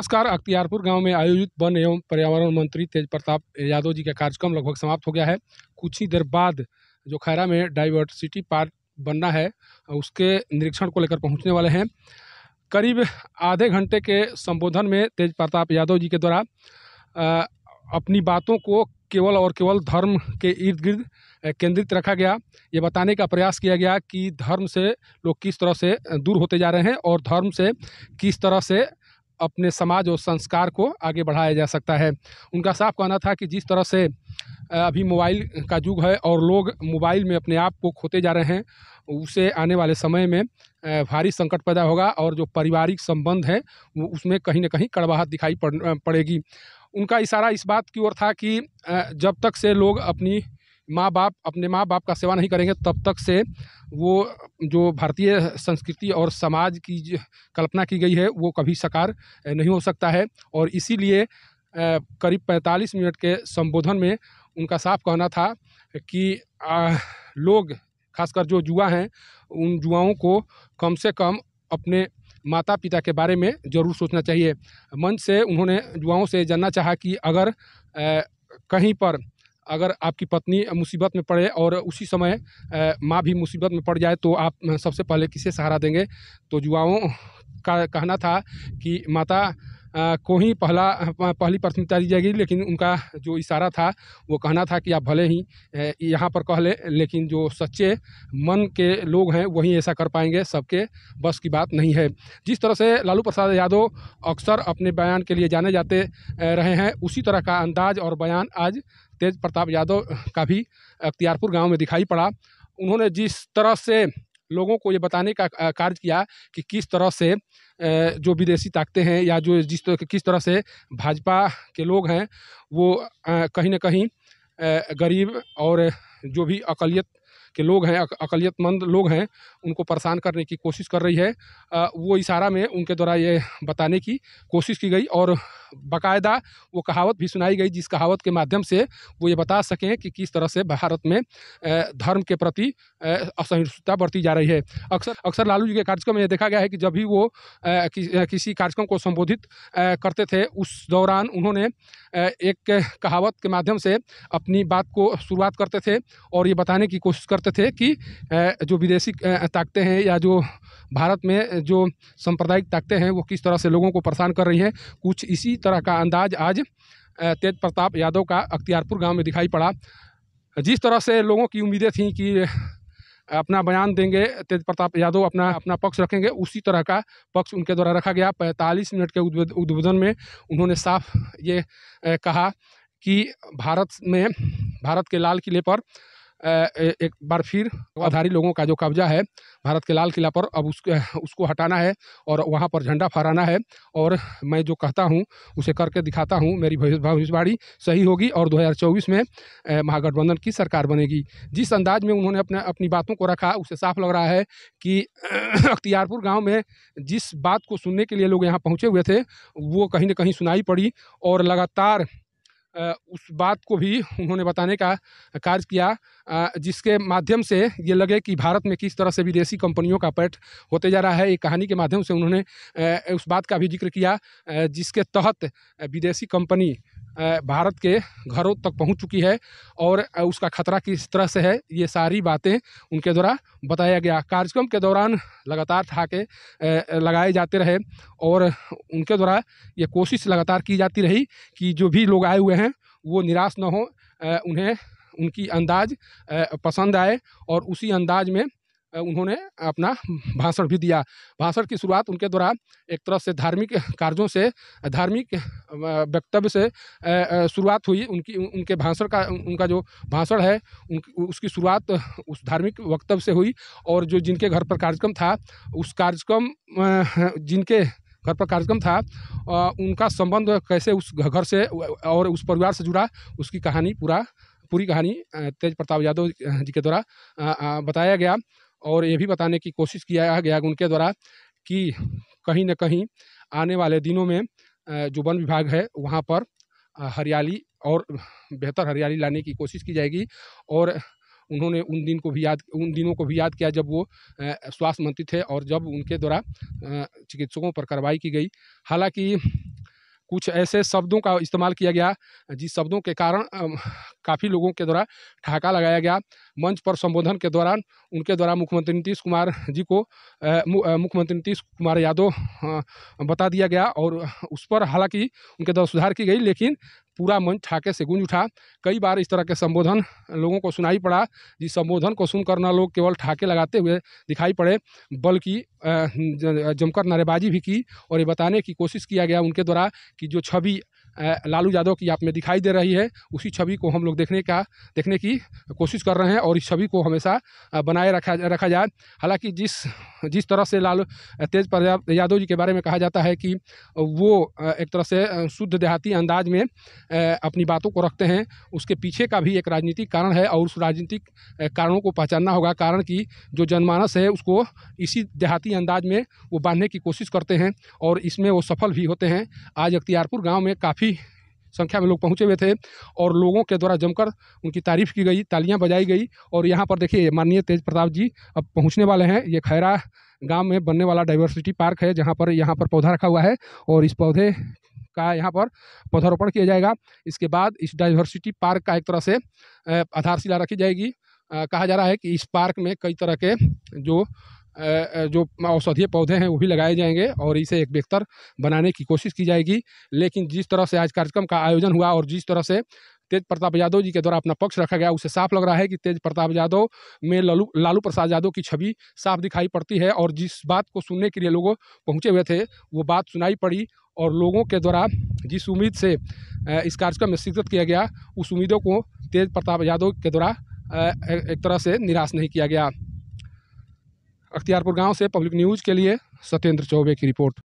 नमस्कार। अख्तियारपुर गांव में आयोजित वन एवं पर्यावरण मंत्री तेज प्रताप यादव जी का कार्यक्रम लगभग समाप्त हो गया है। कुछ ही देर बाद जो खैरा में डाइवर्सिटी पार्क बनना है उसके निरीक्षण को लेकर पहुंचने वाले हैं। करीब आधे घंटे के संबोधन में तेज प्रताप यादव जी के द्वारा अपनी बातों को केवल और केवल धर्म के इर्द गिर्द केंद्रित रखा गया। ये बताने का प्रयास किया गया कि धर्म से लोग किस तरह से दूर होते जा रहे हैं और धर्म से किस तरह से अपने समाज और संस्कार को आगे बढ़ाया जा सकता है। उनका साफ कहना था कि जिस तरह से अभी मोबाइल का युग है और लोग मोबाइल में अपने आप को खोते जा रहे हैं, उसे आने वाले समय में भारी संकट पैदा होगा और जो पारिवारिक संबंध है वो उसमें कहीं न कहीं कड़वाहट दिखाई पड़ेगी। उनका इशारा इस बात की ओर था कि जब तक से लोग अपने माँ बाप का सेवा नहीं करेंगे तब तक से वो जो भारतीय संस्कृति और समाज की कल्पना की गई है वो कभी साकार नहीं हो सकता है। और इसीलिए करीब 45 मिनट के संबोधन में उनका साफ कहना था कि लोग खासकर जो युवा हैं उन युवाओं को कम से कम अपने माता पिता के बारे में ज़रूर सोचना चाहिए। मंच से उन्होंने युवाओं से जानना चाहा कि अगर कहीं पर अगर आपकी पत्नी मुसीबत में पड़े और उसी समय माँ भी मुसीबत में पड़ जाए तो आप सबसे पहले किसे सहारा देंगे। तो युवाओं का कहना था कि माता को ही पहली प्राथमिकता दी जाएगी, लेकिन उनका जो इशारा था वो कहना था कि आप भले ही यहाँ पर कह लें, लेकिन जो सच्चे मन के लोग हैं वही ऐसा कर पाएंगे, सबके बस की बात नहीं है। जिस तरह से लालू प्रसाद यादव अक्सर अपने बयान के लिए जाने जाते रहे हैं, उसी तरह का अंदाज और बयान आज तेज प्रताप यादव का भी अख्तियारपुर गांव में दिखाई पड़ा। उन्होंने जिस तरह से लोगों को ये बताने का कार्य किया कि किस तरह से जो विदेशी ताकतें हैं या जो किस तरह से भाजपा के लोग हैं वो कहीं न कहीं गरीब और जो भी अक़लियत के लोग हैं, अक़लियतमंद लोग हैं, उनको परेशान करने की कोशिश कर रही है। वो इशारा में उनके द्वारा ये बताने की कोशिश की गई और बाकायदा वो कहावत भी सुनाई गई, जिस कहावत के माध्यम से वो ये बता सकें कि किस तरह से भारत में धर्म के प्रति असहिष्णुता बढ़ती जा रही है। अक्सर लालू जी के कार्यक्रम में ये देखा गया है कि जब भी वो किसी कार्यक्रम को संबोधित करते थे, उस दौरान उन्होंने एक कहावत के माध्यम से अपनी बात को शुरुआत करते थे और ये बताने की कोशिश करते थे कि जो विदेशी ताकतें हैं या जो भारत में जो सांप्रदायिक ताकतें हैं वो किस तरह से लोगों को परेशान कर रही हैं। कुछ इसी तरह का अंदाज आज तेज प्रताप यादव का अख्तियारपुर गांव में दिखाई पड़ा। जिस तरह से लोगों की उम्मीदें थीं कि अपना बयान देंगे, तेज प्रताप यादव अपना पक्ष रखेंगे, उसी तरह का पक्ष उनके द्वारा रखा गया। 45 मिनट के उद्बोधन में उन्होंने साफ ये कहा कि भारत के लाल किले पर एक बार फिर आधारी लोगों का जो कब्जा है भारत के लाल किला पर, अब उसको हटाना है और वहाँ पर झंडा फहराना है। और मैं जो कहता हूँ उसे करके दिखाता हूँ, मेरी भविष्यवाणी सही होगी और 2024 में महागठबंधन की सरकार बनेगी। जिस अंदाज में उन्होंने अपनी बातों को रखा उससे साफ लग रहा है कि अख्तियारपुर गाँव में जिस बात को सुनने के लिए लोग यहाँ पहुँचे हुए थे वो कहीं न कहीं सुनाई पड़ी और लगातार उस बात को भी उन्होंने बताने का कार्य किया जिसके माध्यम से ये लगे कि भारत में किस तरह से विदेशी कंपनियों का पैठ होते जा रहा है। एक कहानी के माध्यम से उन्होंने उस बात का भी जिक्र किया जिसके तहत विदेशी कंपनी भारत के घरों तक पहुंच चुकी है और उसका खतरा किस तरह से है, ये सारी बातें उनके द्वारा बताया गया। कार्यक्रम के दौरान लगातार ठहाके लगाए जाते रहे और उनके द्वारा ये कोशिश लगातार की जाती रही कि जो भी लोग आए हुए हैं वो निराश न हो, उन्हें उनकी अंदाज पसंद आए और उसी अंदाज में उन्होंने अपना भाषण भी दिया। भाषण की शुरुआत उनके द्वारा एक तरह से धार्मिक कार्यों से, धार्मिक वक्तव्य से शुरुआत हुई। उनके भाषण का, उनका जो भाषण है उसकी शुरुआत उस धार्मिक वक्तव्य से हुई और जो जिनके घर पर कार्यक्रम था उस कार्यक्रम जिनके घर पर कार्यक्रम था उनका संबंध कैसे उस घर से और उस परिवार से जुड़ा, उसकी कहानी पूरी कहानी तेज प्रताप यादव जी के द्वारा बताया गया। और ये भी बताने की कोशिश किया गया उनके द्वारा कि कहीं न कहीं आने वाले दिनों में जो वन विभाग है वहाँ पर हरियाली और बेहतर हरियाली लाने की कोशिश की जाएगी। और उन्होंने उन दिनों को भी याद किया जब वो स्वास्थ्य मंत्री थे और जब उनके द्वारा चिकित्सकों पर कार्रवाई की गई। हालांकि कुछ ऐसे शब्दों का इस्तेमाल किया गया जिस शब्दों के कारण काफ़ी लोगों के द्वारा ठहाका लगाया गया। मंच पर संबोधन के दौरान उनके द्वारा मुख्यमंत्री नीतीश कुमार जी को मुख्यमंत्री नीतीश कुमार यादव बता दिया गया और उस पर हालांकि उनके द्वारा सुधार की गई, लेकिन पूरा मंच ठहाके से गूंज उठा। कई बार इस तरह के संबोधन लोगों को सुनाई पड़ा, जिस संबोधन को सुनकर न लोग केवल ठहाके लगाते हुए दिखाई पड़े, बल्कि जमकर नारेबाजी भी की और ये बताने की कोशिश किया गया उनके द्वारा कि जो छवि लालू यादव की आप में दिखाई दे रही है, उसी छवि को हम लोग देखने की कोशिश कर रहे हैं और इस छवि को हमेशा बनाए रखा जाए। हालांकि जिस तरह से तेज प्रताप यादव जी के बारे में कहा जाता है कि वो एक तरह से शुद्ध देहाती अंदाज में अपनी बातों को रखते हैं, उसके पीछे का भी एक राजनीतिक कारण है और उस राजनीतिक कारणों को पहचानना होगा। कारण कि जो जनमानस है उसको इसी देहाती अंदाज में वो बांधने की कोशिश करते हैं और इसमें वो सफल भी होते हैं। आज अख्तियारपुर गांव में काफ़ी संख्या में लोग पहुंचे हुए थे और लोगों के द्वारा जमकर उनकी तारीफ़ की गई, तालियां बजाई गई। और यहाँ पर देखिए माननीय तेज प्रताप जी अब पहुंचने वाले हैं। ये खैरा गांव में बनने वाला डाइवर्सिटी पार्क है, जहाँ पर पौधा रखा हुआ है और इस पौधे का यहाँ पर पौधारोपण किया जाएगा। इसके बाद इस डाइवर्सिटी पार्क का एक तरह से आधारशिला रखी जाएगी। कहा जा रहा है कि इस पार्क में कई तरह के जो औषधीय पौधे हैं वो भी लगाए जाएंगे और इसे एक बेहतर बनाने की कोशिश की जाएगी। लेकिन जिस तरह से आज कार्यक्रम का आयोजन हुआ और जिस तरह से तेज प्रताप यादव जी के द्वारा अपना पक्ष रखा गया, उससे साफ लग रहा है कि तेज प्रताप यादव में लालू प्रसाद यादव की छवि साफ दिखाई पड़ती है और जिस बात को सुनने के लिए लोग पहुँचे हुए थे वो बात सुनाई पड़ी और लोगों के द्वारा जिस उम्मीद से इस कार्यक्रम में शिरकत किया गया, उस उम्मीदों को तेज प्रताप यादव के द्वारा एक तरह से निराश नहीं किया गया। अख्तियारपुर गांव से पब्लिक न्यूज़ के लिए सत्येंद्र चौबे की रिपोर्ट।